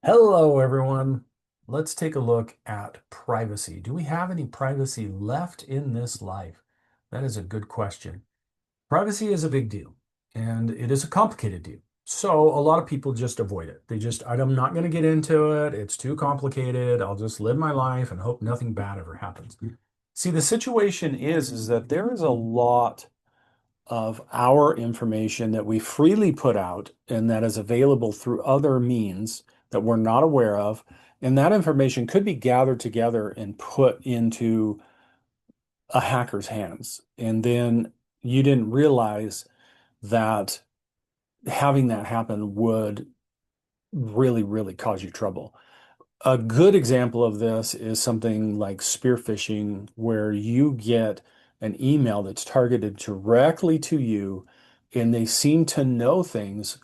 Hello, everyone. Let's take a look at privacy. Do we have any privacy left in this life? That is a good question. Privacy is a big deal, and it is a complicated deal. So a lot of people just avoid it. I'm not going to get into it. It's too complicated. I'll just live my life and hope nothing bad ever happens. See, the situation is that there is a lot of our information that we freely put out and that is available through other means that we're not aware of. And that information could be gathered together and put into a hacker's hands. And then you didn't realize that having that happen would really, really cause you trouble. A good example of this is something like spear phishing, where you get an email that's targeted directly to you, and they seem to know things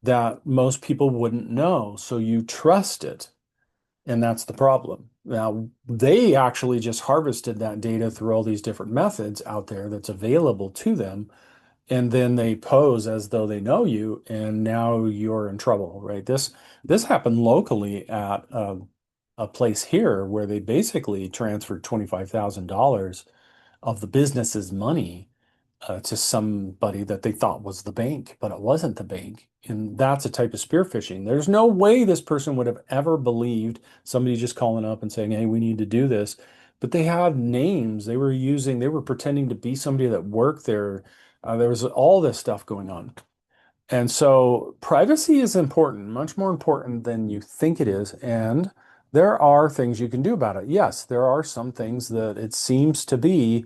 that most people wouldn't know. So you trust it, and that's the problem. Now, they actually just harvested that data through all these different methods out there that's available to them, and then they pose as though they know you, and now you're in trouble, right? This happened locally at a place here where they basically transferred $25,000 of the business's money to somebody that they thought was the bank, but it wasn't the bank. And that's a type of spear phishing. There's no way this person would have ever believed somebody just calling up and saying, "Hey, we need to do this." But they had names. They were pretending to be somebody that worked there. There was all this stuff going on. And so privacy is important, much more important than you think it is. And there are things you can do about it. Yes, there are some things that it seems to be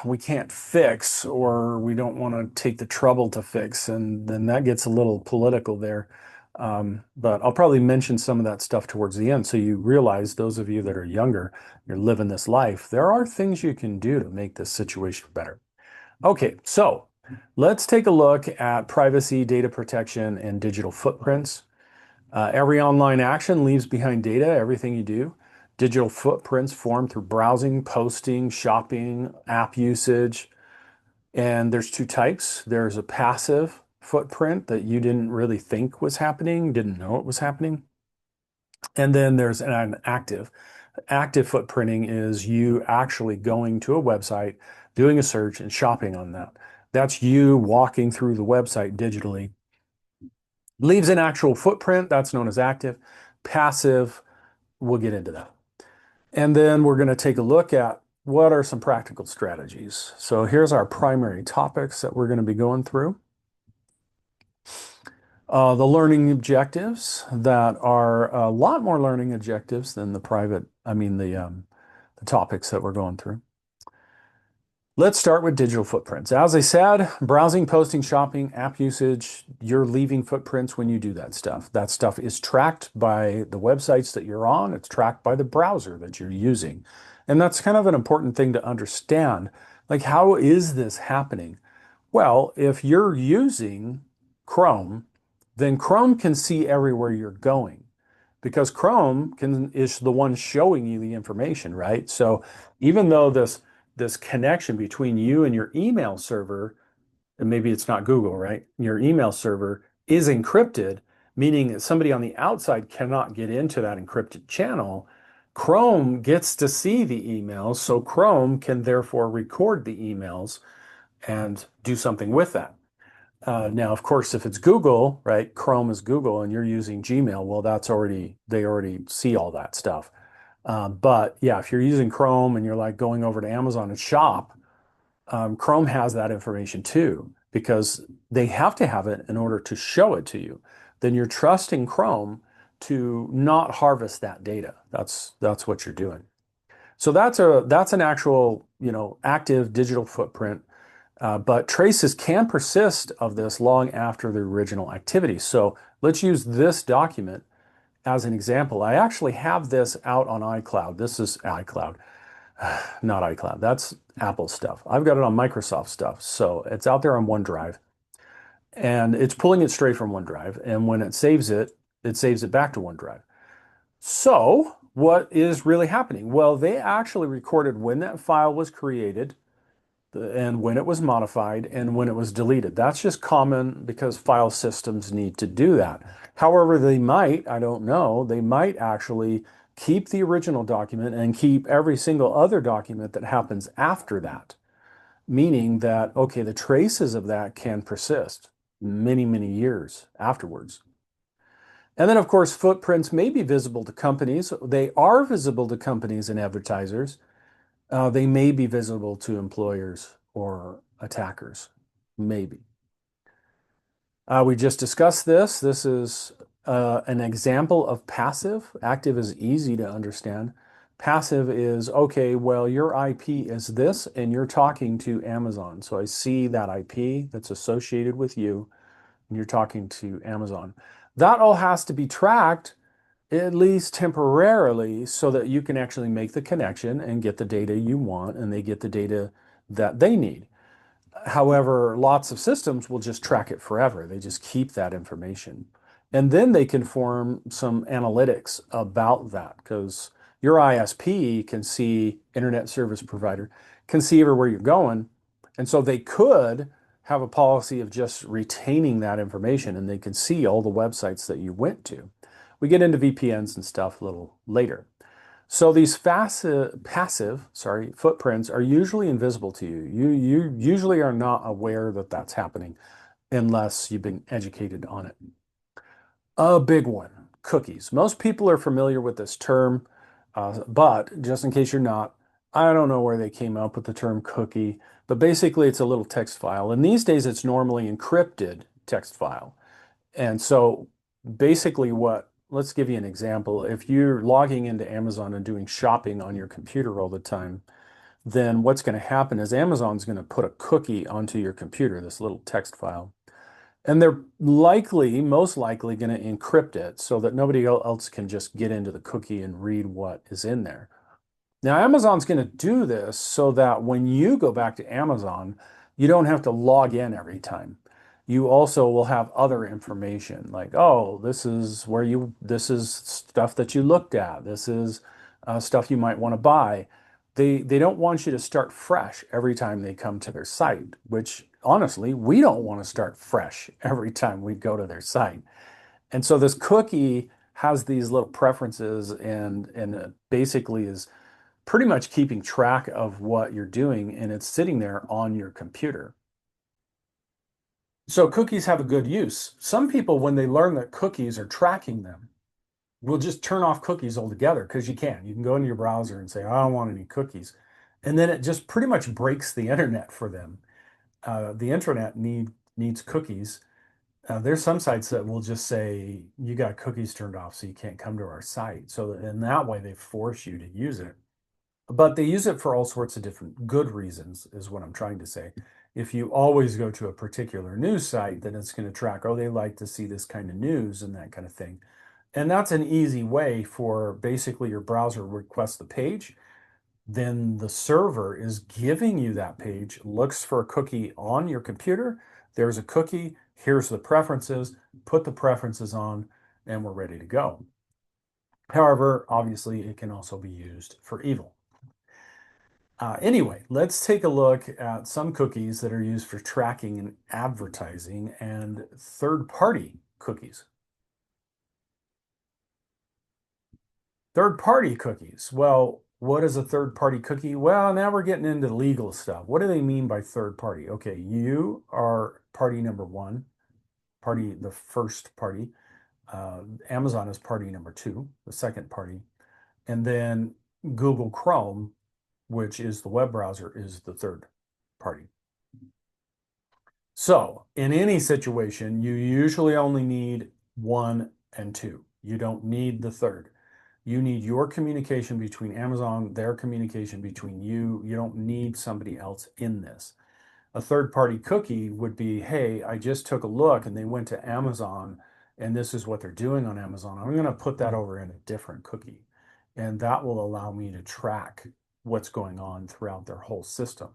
we can't fix or we don't want to take the trouble to fix. And then that gets a little political there. But I'll probably mention some of that stuff towards the end so you realize, those of you that are younger, you're living this life, there are things you can do to make this situation better. Okay, so let's take a look at privacy, data protection, and digital footprints. Every online action leaves behind data, everything you do. Digital footprints form through browsing, posting, shopping, app usage. And there's two types. There's a passive footprint that you didn't really think was happening, didn't know it was happening. And then there's an active. Active footprinting is you actually going to a website, doing a search, and shopping on that. That's you walking through the website digitally. Leaves an actual footprint, that's known as active. Passive, we'll get into that. And then we're going to take a look at what are some practical strategies. So here's our primary topics that we're going to be going through. The learning objectives that are a lot more learning objectives than the topics that we're going through. Let's start with digital footprints. As I said, browsing, posting, shopping, app usage, you're leaving footprints when you do that stuff. That stuff is tracked by the websites that you're on. It's tracked by the browser that you're using. And that's kind of an important thing to understand. Like, how is this happening? Well, if you're using Chrome, then Chrome can see everywhere you're going because is the one showing you the information, right? So even though this connection between you and your email server, and maybe it's not Google, right? Your email server is encrypted, meaning that somebody on the outside cannot get into that encrypted channel. Chrome gets to see the emails, so Chrome can therefore record the emails and do something with that. Now, of course, if it's Google, right? Chrome is Google and you're using Gmail, well, they already see all that stuff. But yeah, if you're using Chrome and you're like going over to Amazon and shop, Chrome has that information too, because they have to have it in order to show it to you. Then you're trusting Chrome to not harvest that data. That's what you're doing. So that's an actual, active digital footprint. But traces can persist of this long after the original activity. So let's use this document as an example. I actually have this out on iCloud. This is iCloud, not iCloud. That's Apple stuff. I've got it on Microsoft stuff. So it's out there on OneDrive and it's pulling it straight from OneDrive. And when it saves it back to OneDrive. So what is really happening? Well, they actually recorded when that file was created, and when it was modified and when it was deleted. That's just common because file systems need to do that. However, they might, I don't know, they might actually keep the original document and keep every single other document that happens after that, meaning that, okay, the traces of that can persist many, many years afterwards. And then, of course, footprints may be visible to companies. They are visible to companies and advertisers. They may be visible to employers or attackers, maybe. We just discussed this. This is an example of passive. Active is easy to understand. Passive is, okay, well, your IP is this, and you're talking to Amazon. So I see that IP that's associated with you, and you're talking to Amazon. That all has to be tracked, at least temporarily, so that you can actually make the connection and get the data you want, and they get the data that they need. However, lots of systems will just track it forever. They just keep that information. And then they can form some analytics about that because your ISP can see, internet service provider, can see everywhere you're going. And so they could have a policy of just retaining that information and they can see all the websites that you went to. We get into VPNs and stuff a little later. So these passive footprints are usually invisible to you. You usually are not aware that that's happening unless you've been educated on it. A big one, cookies. Most people are familiar with this term, but just in case you're not, I don't know where they came up with the term cookie, but basically it's a little text file. And these days it's normally encrypted text file. And so basically let's give you an example. If you're logging into Amazon and doing shopping on your computer all the time, then what's going to happen is Amazon's going to put a cookie onto your computer, this little text file. And they're most likely going to encrypt it so that nobody else can just get into the cookie and read what is in there. Now, Amazon's going to do this so that when you go back to Amazon, you don't have to log in every time. You also will have other information like, oh, this is stuff that you looked at. This is stuff you might want to buy. They don't want you to start fresh every time they come to their site, which honestly, we don't want to start fresh every time we go to their site. And so this cookie has these little preferences and basically is pretty much keeping track of what you're doing, and it's sitting there on your computer. So cookies have a good use. Some people, when they learn that cookies are tracking them, will just turn off cookies altogether because you can. You can go into your browser and say, I don't want any cookies. And then it just pretty much breaks the internet for them. The internet needs cookies. There's some sites that will just say, you got cookies turned off, so you can't come to our site. So in that way, they force you to use it. But they use it for all sorts of different good reasons, is what I'm trying to say. If you always go to a particular news site, then it's going to track, oh, they like to see this kind of news and that kind of thing. And that's an easy way for basically your browser requests the page. Then the server is giving you that page, looks for a cookie on your computer. There's a cookie. Here's the preferences. Put the preferences on, and we're ready to go. However, obviously, it can also be used for evil. Anyway, let's take a look at some cookies that are used for tracking and advertising and third-party cookies. Third-party cookies. Well, what is a third-party cookie? Well, now we're getting into legal stuff. What do they mean by third party? Okay, you are party number one, the first party. Amazon is party number two, the second party. And then Google Chrome, which is the web browser, is the third party. So in any situation, you usually only need one and two. You don't need the third. You need your communication between Amazon, their communication between you. You don't need somebody else in this. A third-party cookie would be, hey, I just took a look and they went to Amazon and this is what they're doing on Amazon. I'm going to put that over in a different cookie. And that will allow me to track what's going on throughout their whole system.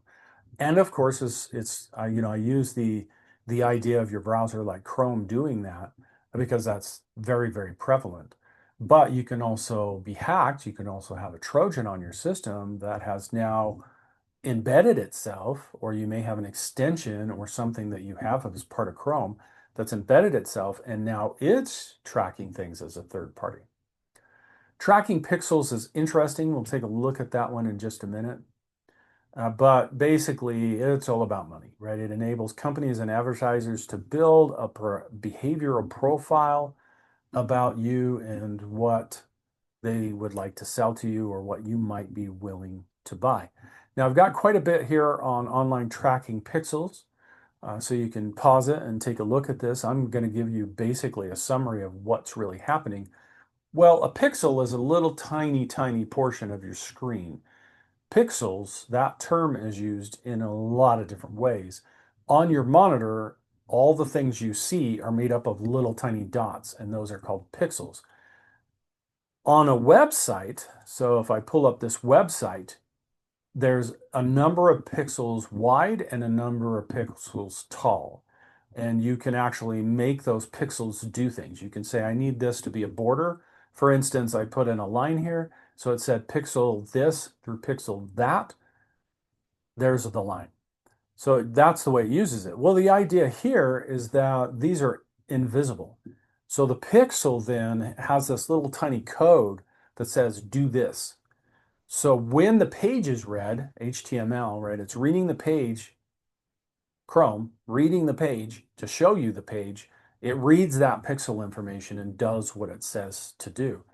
And of course, I use the idea of your browser like Chrome doing that because that's very, very prevalent. But you can also be hacked. You can also have a Trojan on your system that has now embedded itself, or you may have an extension or something that you have as part of Chrome that's embedded itself, and now it's tracking things as a third party. Tracking pixels is interesting. We'll take a look at that one in just a minute. But basically, it's all about money, right? It enables companies and advertisers to build a behavioral profile about you and what they would like to sell to you or what you might be willing to buy. Now, I've got quite a bit here on online tracking pixels, so you can pause it and take a look at this. I'm going to give you basically a summary of what's really happening. Well, a pixel is a little tiny, tiny portion of your screen. Pixels, that term is used in a lot of different ways. On your monitor, all the things you see are made up of little tiny dots, and those are called pixels. On a website, so if I pull up this website, there's a number of pixels wide and a number of pixels tall. And you can actually make those pixels do things. You can say, I need this to be a border. For instance, I put in a line here. So it said pixel this through pixel that. There's the line. So that's the way it uses it. Well, the idea here is that these are invisible. So the pixel then has this little tiny code that says, do this. So when the page is read, HTML, right, it's reading the page, Chrome, reading the page to show you the page, it reads that pixel information and does what it says to do.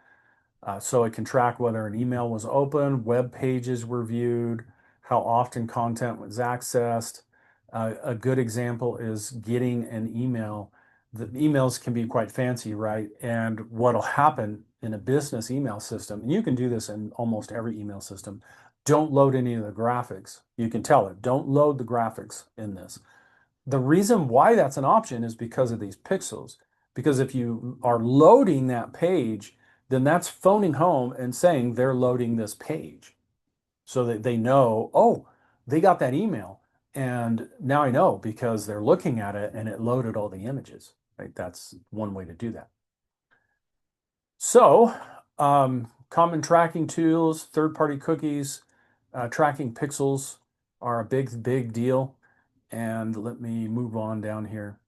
So it can track whether an email was opened, web pages were viewed, how often content was accessed. A good example is getting an email. The emails can be quite fancy, right? And what'll happen in a business email system, and you can do this in almost every email system, don't load any of the graphics. You can tell it, don't load the graphics in this. The reason why that's an option is because of these pixels. Because if you are loading that page, then that's phoning home and saying they're loading this page so that they know, oh, they got that email. And now I know because they're looking at it and it loaded all the images, right? That's one way to do that. So, common tracking tools, third-party cookies, tracking pixels are a big, big deal. And let me move on down here.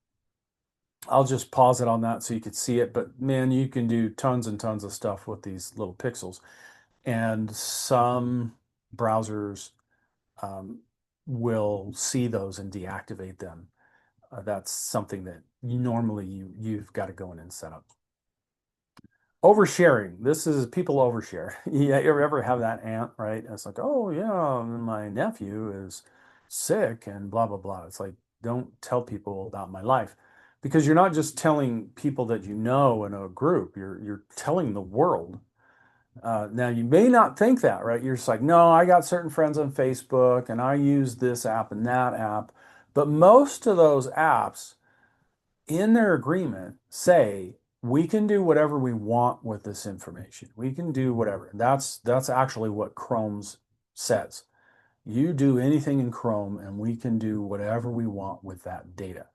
I'll just pause it on that so you could see it. But man, you can do tons and tons of stuff with these little pixels. And some browsers will see those and deactivate them. That's something that normally you've got to go in and set up. Oversharing. This is people overshare. Yeah, you ever have that aunt, right? And it's like, oh yeah, my nephew is sick and blah blah blah. It's like, don't tell people about my life, because you're not just telling people that you know in a group. You're telling the world. Now you may not think that, right? You're just like, no, I got certain friends on Facebook and I use this app and that app, but most of those apps in their agreement say we can do whatever we want with this information. We can do whatever. That's actually what Chrome's says. You do anything in Chrome and we can do whatever we want with that data.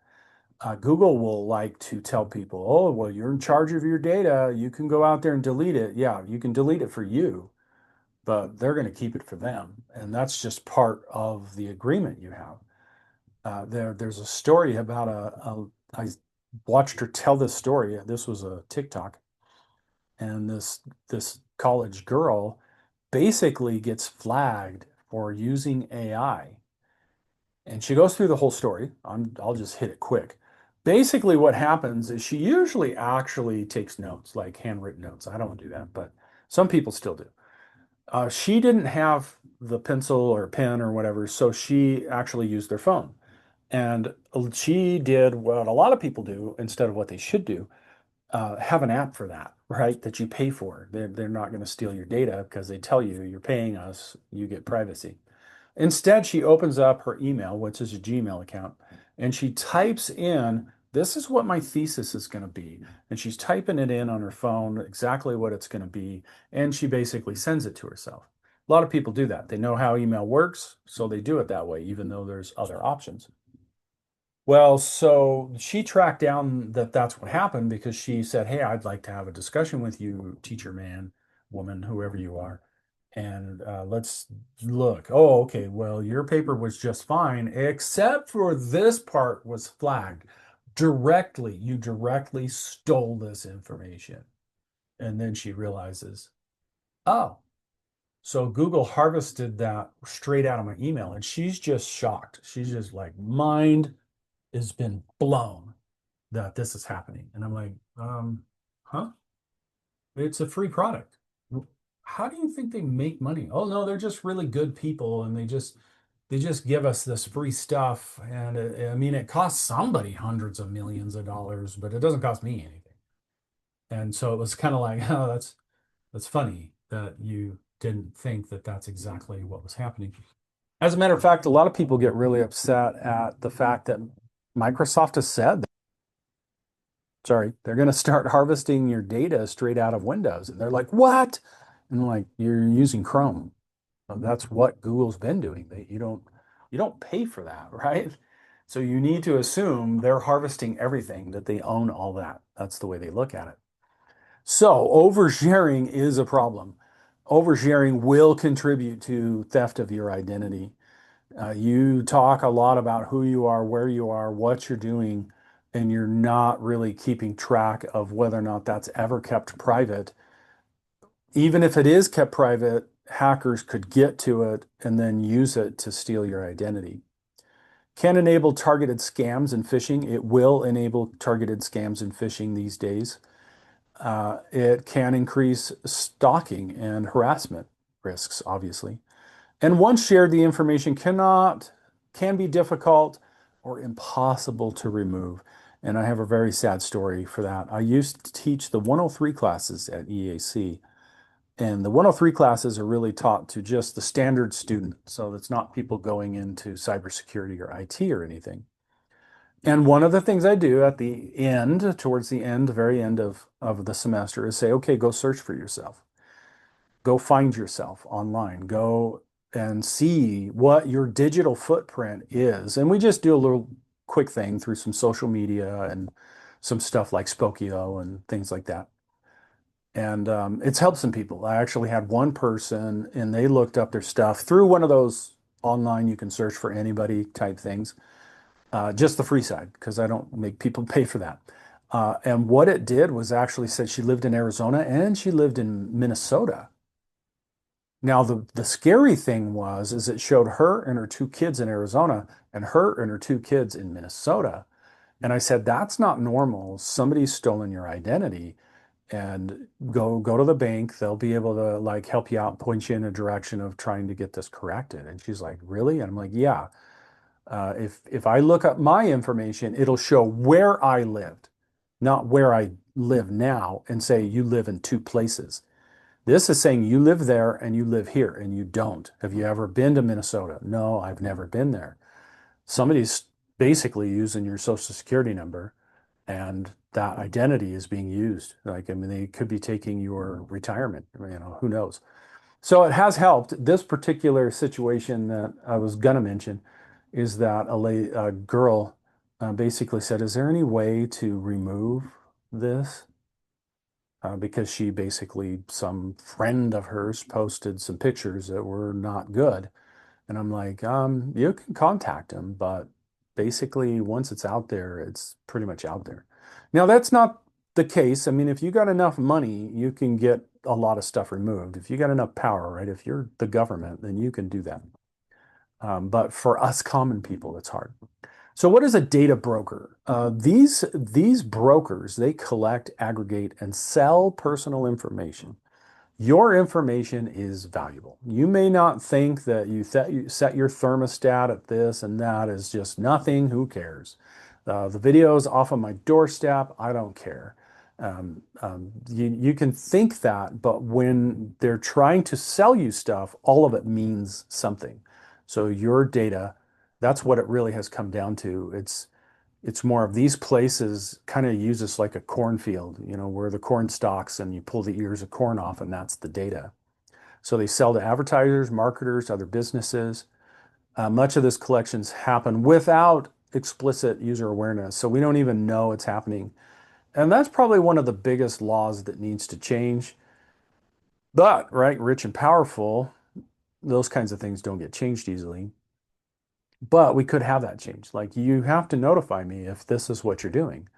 Google will like to tell people, oh, well, you're in charge of your data. You can go out there and delete it. Yeah, you can delete it for you, but they're going to keep it for them. And that's just part of the agreement you have. There's a story about I watched her tell this story. This was a TikTok, and this college girl basically gets flagged for using AI, and she goes through the whole story. I'll just hit it quick. Basically, what happens is she usually actually takes notes, like handwritten notes. I don't do that, but some people still do. She didn't have the pencil or pen or whatever, so she actually used their phone. And she did what a lot of people do instead of what they should do, have an app for that, right? That you pay for. They're not going to steal your data because they tell you you're paying us, you get privacy. Instead, she opens up her email, which is a Gmail account, and she types in, this is what my thesis is going to be. And she's typing it in on her phone, exactly what it's going to be. And she basically sends it to herself. A lot of people do that. They know how email works, so they do it that way, even though there's other options. Well, so she tracked down that that's what happened because she said, hey, I'd like to have a discussion with you, teacher man, woman, whoever you are. And let's look. Oh, okay. Well, your paper was just fine, except for this part was flagged directly. You directly stole this information. And then she realizes, oh, so Google harvested that straight out of my email. And she's just shocked. She's just like, mind has been blown that this is happening. And I'm like, huh? It's a free product. How do you think they make money? Oh no, they're just really good people, and they just give us this free stuff. And I mean, it costs somebody hundreds of millions of dollars, but it doesn't cost me anything. And so it was kind of like, oh, that's funny that you didn't think that that's exactly what was happening. As a matter of fact, a lot of people get really upset at the fact that Microsoft has said, sorry, they're going to start harvesting your data straight out of Windows. And they're like, what? And like, you're using Chrome. That's what Google's been doing. You don't pay for that, right? So you need to assume they're harvesting everything, that they own all that. That's the way they look at it. So oversharing is a problem. Oversharing will contribute to theft of your identity. You talk a lot about who you are, where you are, what you're doing, and you're not really keeping track of whether or not that's ever kept private. Even if it is kept private, hackers could get to it and then use it to steal your identity. Can enable targeted scams and phishing. It will enable targeted scams and phishing these days. It can increase stalking and harassment risks, obviously. And once shared, the information can be difficult or impossible to remove. And I have a very sad story for that. I used to teach the 103 classes at EAC, and the 103 classes are really taught to just the standard student. So it's not people going into cybersecurity or IT or anything. And one of the things I do at the end, towards the end, the very end of the semester, is say, okay, go search for yourself. Go find yourself online. Go and see what your digital footprint is. And we just do a little quick thing through some social media and some stuff like Spokio and things like that. And it's helped some people. I actually had one person and they looked up their stuff through one of those online, you can search for anybody type things, just the free side, because I don't make people pay for that. And what it did was actually said she lived in Arizona and she lived in Minnesota. Now, the scary thing is it showed her and her two kids in Arizona and her and her two kids in Minnesota. And I said, that's not normal. Somebody's stolen your identity, and go to the bank. They'll be able to like help you out, point you in a direction of trying to get this corrected. And she's like, really? And I'm like, yeah. If I look up my information, it'll show where I lived, not where I live now, and say you live in two places. This is saying you live there and you live here and you don't. Have you ever been to Minnesota? No, I've never been there. Somebody's basically using your social security number, and that identity is being used. Like, I mean, they could be taking your retirement, who knows? So it has helped. This particular situation that I was gonna mention is that a girl basically said, is there any way to remove this? Because she basically, some friend of hers posted some pictures that were not good. And I'm like, you can contact him, but basically once it's out there, it's pretty much out there. Now, that's not the case. I mean, if you got enough money, you can get a lot of stuff removed. If you got enough power, right? If you're the government, then you can do that. But for us common people, it's hard. So what is a data broker? These brokers, they collect, aggregate, and sell personal information. Your information is valuable. You may not think that you set your thermostat at this and that is just nothing. Who cares? The video is off of my doorstep. I don't care. You can think that, but when they're trying to sell you stuff, all of it means something. So your data, that's what it really has come down to. It's more of these places kind of use this like a cornfield, where the corn stalks and you pull the ears of corn off and that's the data. So they sell to advertisers, marketers, other businesses. Much of this collections happen without explicit user awareness. So we don't even know it's happening. And that's probably one of the biggest laws that needs to change. But, right, rich and powerful, those kinds of things don't get changed easily. But we could have that change. Like, you have to notify me if this is what you're doing.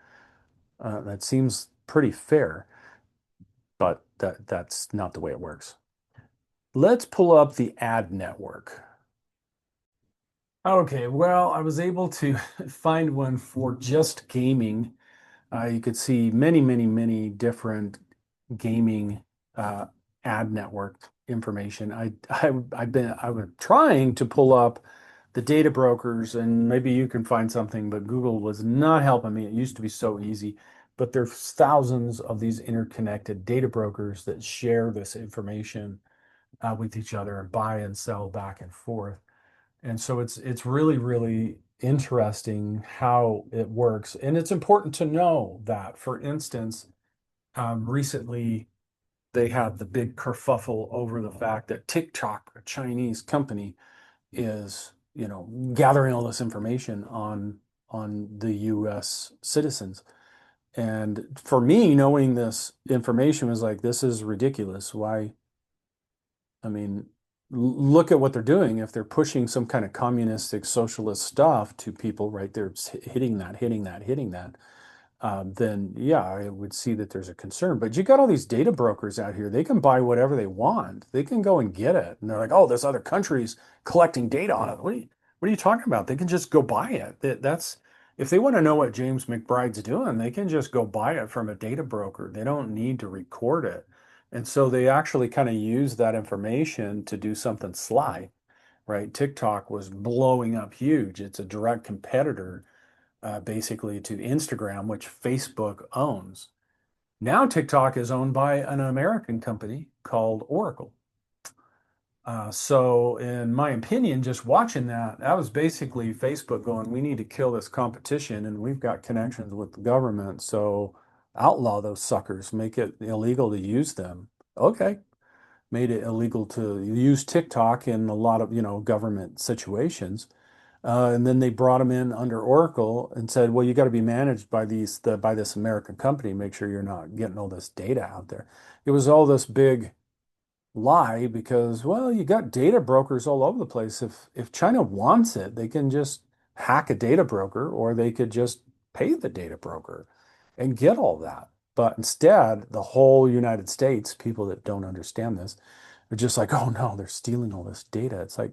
That seems pretty fair, but that's not the way it works. Let's pull up the ad network. Okay, well, I was able to find one for just gaming. You could see many, many, many different gaming uh, ad network information. I was trying to pull up the data brokers, and maybe you can find something, but Google was not helping me. It used to be so easy, but there's thousands of these interconnected data brokers that share this information with each other and buy and sell back and forth. And so it's really, really interesting how it works. And it's important to know that, for instance, recently they had the big kerfuffle over the fact that TikTok, a Chinese company, is, gathering all this information on the US citizens. And for me, knowing this information was like, this is ridiculous. Why? I mean, look at what they're doing. If they're pushing some kind of communistic socialist stuff to people, right? They're hitting that, hitting that, hitting that. Then yeah, I would see that there's a concern. But you got all these data brokers out here. They can buy whatever they want. They can go and get it. And they're like, oh, there's other countries collecting data on it. What are you talking about? They can just go buy it. That's if they want to know what James McBride's doing, they can just go buy it from a data broker. They don't need to record it. And so they actually kind of use that information to do something sly, right? TikTok was blowing up huge. It's a direct competitor basically to Instagram, which Facebook owns. Now TikTok is owned by an American company called Oracle. So, in my opinion, just watching that, that was basically Facebook going, we need to kill this competition, and we've got connections with the government. So, outlaw those suckers, make it illegal to use them. Okay, made it illegal to use TikTok in a lot of, government situations. And then they brought them in under Oracle and said, well, you got to be managed by by this American company. Make sure you're not getting all this data out there. It was all this big lie because, well, you got data brokers all over the place. If China wants it, they can just hack a data broker, or they could just pay the data broker and get all that. But instead, the whole United States, people that don't understand this, are just like, oh no, they're stealing all this data. It's like,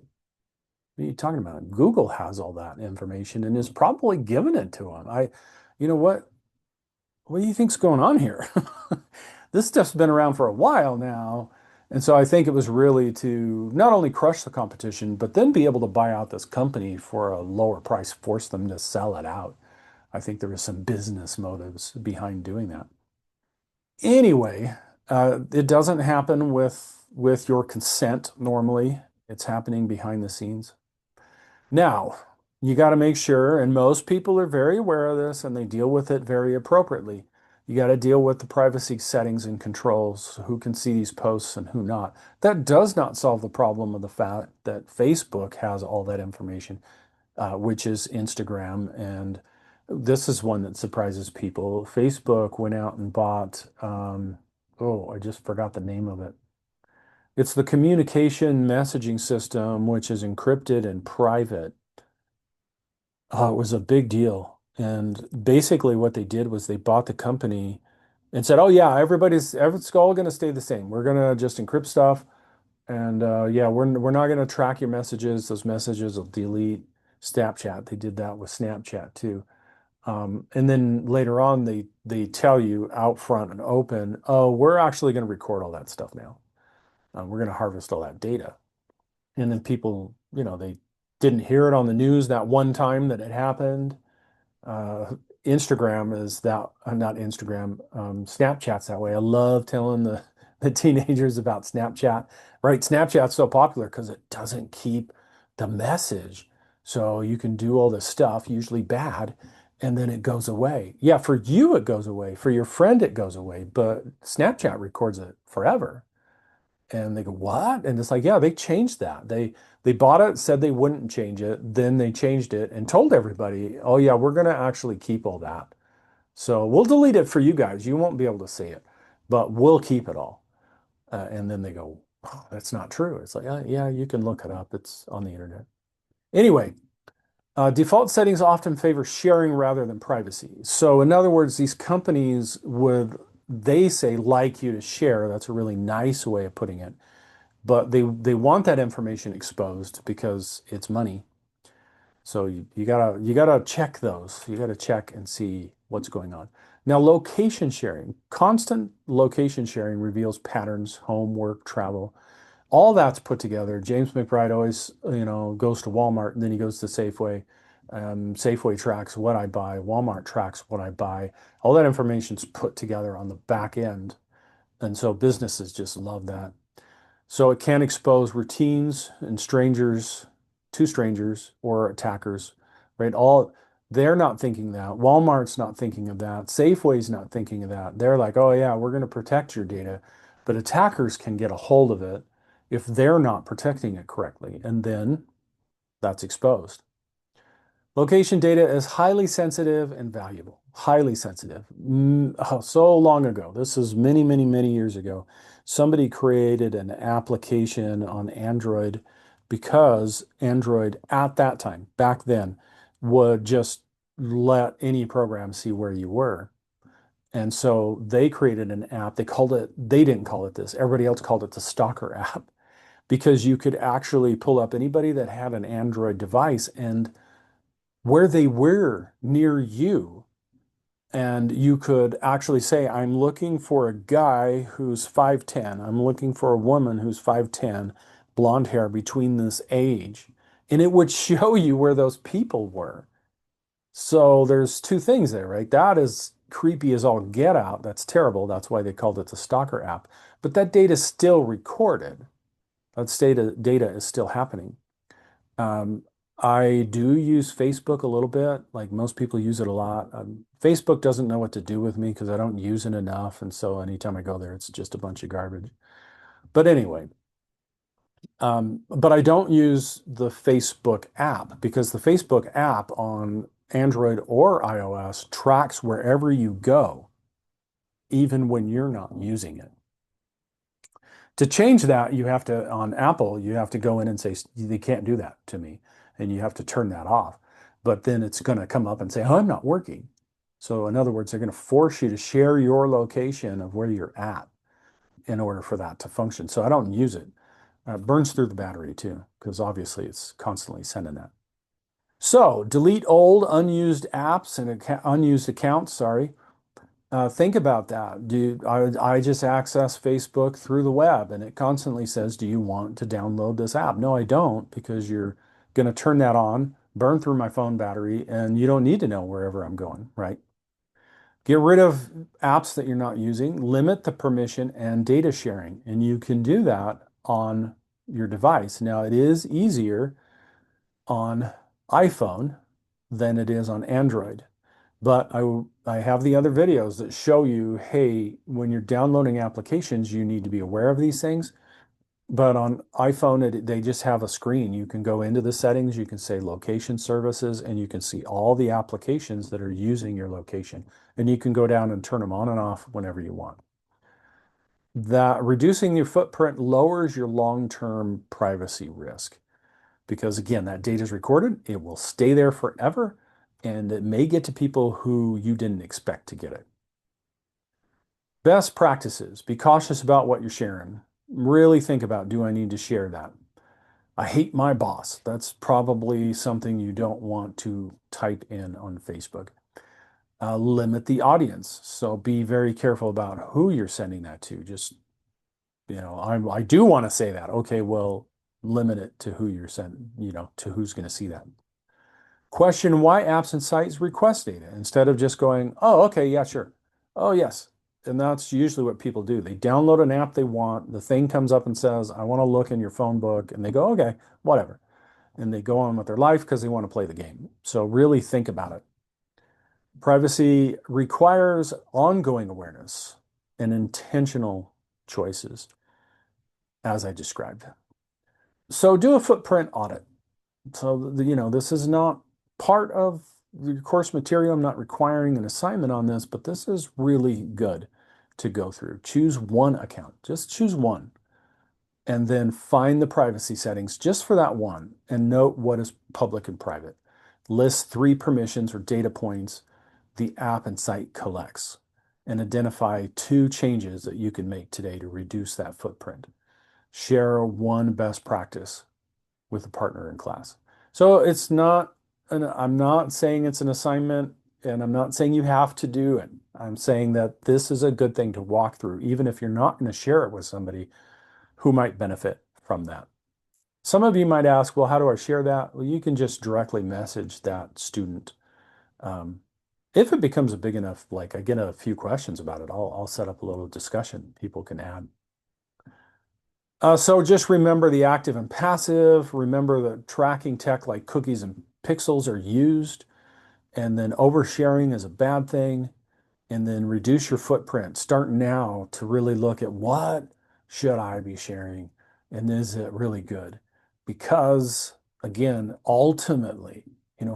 what are you talking about? Google has all that information and is probably giving it to them. You know what do you think's going on here? This stuff's been around for a while now. And so I think it was really to not only crush the competition, but then be able to buy out this company for a lower price, force them to sell it out. I think there was some business motives behind doing that. Anyway, it doesn't happen with your consent normally. It's happening behind the scenes. Now, you got to make sure, and most people are very aware of this and they deal with it very appropriately. You got to deal with the privacy settings and controls, who can see these posts and who not. That does not solve the problem of the fact that Facebook has all that information, which is Instagram. And this is one that surprises people. Facebook went out and bought, I just forgot the name of it. It's the communication messaging system, which is encrypted and private. It was a big deal. And basically, what they did was they bought the company and said, "Oh yeah, it's all going to stay the same. We're going to just encrypt stuff, and yeah, we're not going to track your messages. Those messages will delete." Snapchat, they did that with Snapchat too. And then later on, they tell you out front and open, "Oh, we're actually going to record all that stuff now. We're going to harvest all that data." And then people, they didn't hear it on the news that one time that it happened. Uh, Instagram is that, not Instagram, Snapchat's that way. I love telling the teenagers about Snapchat, right? Snapchat's so popular because it doesn't keep the message. So you can do all this stuff, usually bad, and then it goes away. Yeah, for you, it goes away. For your friend, it goes away. But Snapchat records it forever. And they go, what? And it's like, yeah, they changed that. They bought it, said they wouldn't change it, then they changed it and told everybody, oh yeah, we're gonna actually keep all that. So we'll delete it for you guys. You won't be able to see it, but we'll keep it all. And then they go, oh, that's not true. It's like, yeah, you can look it up. It's on the internet. Anyway, default settings often favor sharing rather than privacy. So in other words, these companies would, they say, like you to share. That's a really nice way of putting it. But they want that information exposed because it's money. So you gotta check those. You gotta check and see what's going on. Now, location sharing, constant location sharing reveals patterns, homework, travel, all that's put together. James McBride always, goes to Walmart and then he goes to Safeway. Safeway tracks what I buy. Walmart tracks what I buy. All that information's put together on the back end. And so businesses just love that. So it can expose routines and strangers to strangers or attackers, right? All they're not thinking that. Walmart's not thinking of that. Safeway's not thinking of that. They're like, oh yeah, we're going to protect your data. But attackers can get a hold of it if they're not protecting it correctly. And then that's exposed. Location data is highly sensitive and valuable. Highly sensitive. So long ago, this is many, many, many years ago, somebody created an application on Android because Android at that time, back then, would just let any program see where you were. And so they created an app. They didn't call it this. Everybody else called it the Stalker app because you could actually pull up anybody that had an Android device and where they were near you. And you could actually say, I'm looking for a guy who's 5'10. I'm looking for a woman who's 5'10, blonde hair between this age. And it would show you where those people were. So there's two things there, right? That is creepy as all get out. That's terrible. That's why they called it the Stalker app. But that data is still recorded. That data is still happening. Um, I do use Facebook a little bit. Like most people use it a lot. Facebook doesn't know what to do with me because I don't use it enough. And so anytime I go there, it's just a bunch of garbage. But anyway, but I don't use the Facebook app because the Facebook app on Android or iOS tracks wherever you go, even when you're not using it. To change that, you have to, on Apple, you have to go in and say, they can't do that to me. And you have to turn that off. But then it's going to come up and say, oh, I'm not working. So in other words, they're going to force you to share your location of where you're at in order for that to function. So I don't use it. It burns through the battery too, because obviously it's constantly sending that. So delete old unused apps and unused accounts, sorry. Think about that. I just access Facebook through the web and it constantly says, do you want to download this app? No, I don't, because you're going to turn that on, burn through my phone battery, and you don't need to know wherever I'm going, right? Get rid of apps that you're not using, limit the permission and data sharing, and you can do that on your device. Now, it is easier on iPhone than it is on Android. But I have the other videos that show you, hey, when you're downloading applications, you need to be aware of these things. But on iPhone, they just have a screen. You can go into the settings, you can say location services, and you can see all the applications that are using your location. And you can go down and turn them on and off whenever you want. That reducing your footprint lowers your long-term privacy risk. Because again, that data is recorded, it will stay there forever, and it may get to people who you didn't expect to get it. Best practices, be cautious about what you're sharing. Really think about, do I need to share that? I hate my boss. That's probably something you don't want to type in on Facebook. Limit the audience. So be very careful about who you're sending that to. Just, I do want to say that. Okay, well, limit it to who you're sending, to who's going to see that. Question why apps and sites request data instead of just going, oh, okay, yeah, sure. Oh, yes. And that's usually what people do. They download an app they want. The thing comes up and says, I want to look in your phone book. And they go, okay, whatever. And they go on with their life because they want to play the game. So really think about it. Privacy requires ongoing awareness and intentional choices, as I described. So do a footprint audit. So, this is not part of the course material. I'm not requiring an assignment on this, but this is really good to go through. Choose one account, just choose one, and then find the privacy settings just for that one and note what is public and private. List 3 permissions or data points the app and site collects, and identify 2 changes that you can make today to reduce that footprint. Share one best practice with a partner in class. So it's not, I'm not saying it's an assignment, and I'm not saying you have to do it. I'm saying that this is a good thing to walk through, even if you're not going to share it with somebody who might benefit from that. Some of you might ask, well, how do I share that? Well, you can just directly message that student. If it becomes a big enough, like I get a few questions about it, I'll set up a little discussion people can add. So just remember the active and passive. Remember that tracking tech like cookies and pixels are used. And then oversharing is a bad thing. And then reduce your footprint. Start now to really look at what should I be sharing? And is it really good? Because again, ultimately,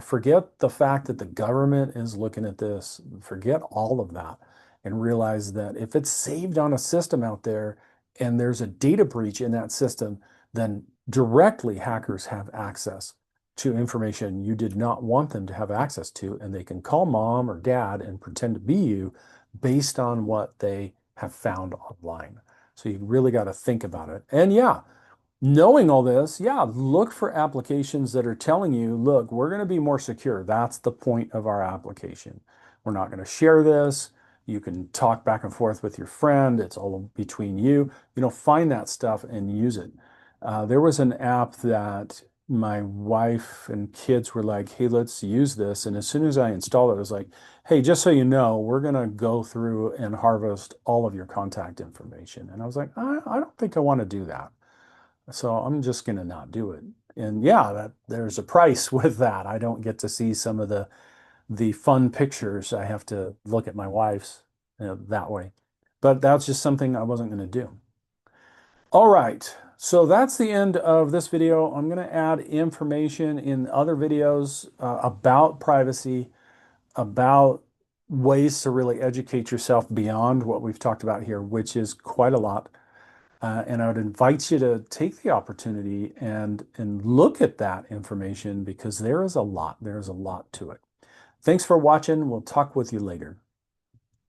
forget the fact that the government is looking at this. Forget all of that and realize that if it's saved on a system out there and there's a data breach in that system, then directly hackers have access to information you did not want them to have access to, and they can call mom or dad and pretend to be you based on what they have found online. So you really got to think about it. And yeah, knowing all this, yeah, look for applications that are telling you, look, we're going to be more secure. That's the point of our application. We're not going to share this. You can talk back and forth with your friend. It's all between you. Find that stuff and use it. There was an app that my wife and kids were like, hey, let's use this. And as soon as I installed it, I was like, hey, just so you know, we're going to go through and harvest all of your contact information. And I was like, I don't think I want to do that. So I'm just going to not do it. And yeah, there's a price with that. I don't get to see some of the fun pictures. I have to look at my wife's that way. But that's just something I wasn't going to do. All right, so that's the end of this video. I'm going to add information in other videos about privacy, about ways to really educate yourself beyond what we've talked about here, which is quite a lot. And I would invite you to take the opportunity and look at that information, because there is a lot to it. Thanks for watching. We'll talk with you later.